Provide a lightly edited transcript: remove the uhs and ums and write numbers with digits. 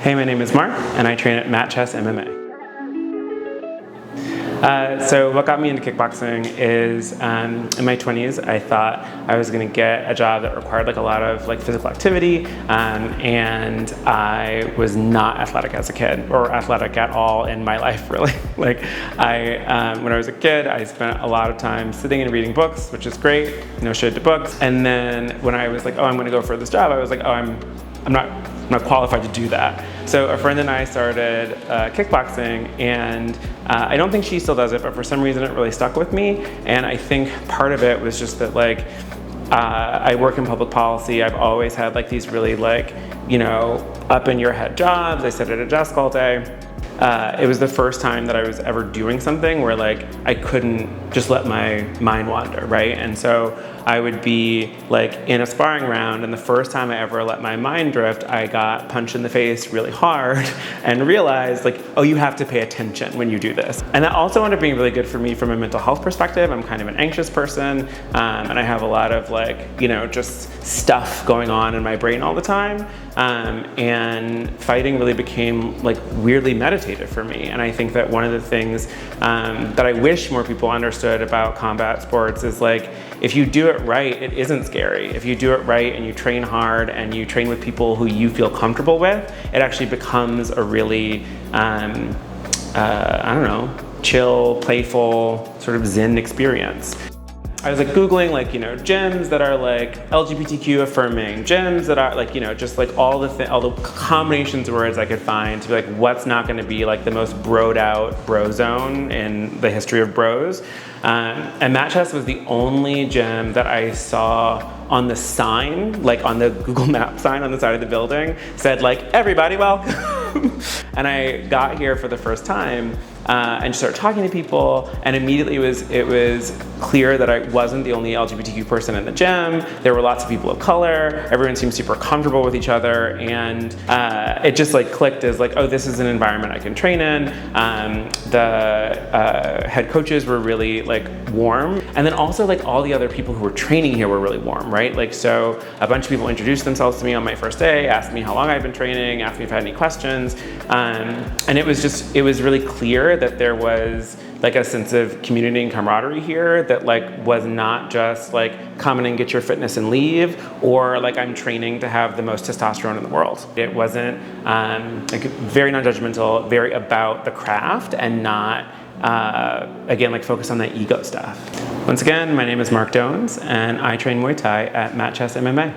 Hey, my name is Mark, and I train at Jiu Jitsu and MMA. So what got me into kickboxing is in my 20s, I thought I was going to get a job that required a lot of physical activity, and I was not athletic as a kid, or athletic at all in my life, really. When I was a kid, I spent a lot of time sitting and reading books, which is great, no shade to books. And then when I was like, oh, I'm going to go for this job, I was like, oh, I'm not qualified to do that. So a friend and I started kickboxing, and I don't think she still does it, but for some reason it really stuck with me. And I think part of it was just that I work in public policy. I've always had these really up in your head jobs. I sit at a desk all day. It was the first time that I was ever doing something where I couldn't just let my mind wander, right? And so I would be in a sparring round, and the first time I ever let my mind drift, I got punched in the face really hard and realized oh, you have to pay attention when you do this. And that also ended up being really good for me from a mental health perspective. I'm kind of an anxious person, and I have a lot of just stuff going on in my brain all the time. And fighting really became weirdly meditative for me. And I think that one of the things that I wish more people understood about combat sports is if you do it right, it isn't scary. If you do it right and you train hard and you train with people who you feel comfortable with, it actually becomes a really, I don't know, chill, playful, sort of zen experience. I was Googling gyms that are LGBTQ affirming, gyms that are just all the combinations of words I could find to be what's not going to be the most broed out bro zone in the history of bros. And Matchess was the only gym that I saw on the sign, on the Google Maps sign on the side of the building, said everybody welcome. And I got here for the first time and started talking to people, and immediately it was clear that I wasn't the only LGBTQ person in the gym. There were lots of people of color. Everyone seemed super comfortable with each other, and it just clicked as oh, this is an environment I can train in. The head coaches were really warm, and then also all the other people who were training here were really warm, right? So a bunch of people introduced themselves to me on my first day, asked me how long I've been training, asked me if I had any questions, and it was really clear that there was a sense of community and camaraderie here that was not just come in and get your fitness and leave, or I'm training to have the most testosterone in the world. It wasn't very non-judgmental, very about the craft, and not again focus on that ego stuff. Once again, my name is Mark Dones, and I train Muay Thai at Jiu Jitsu and MMA.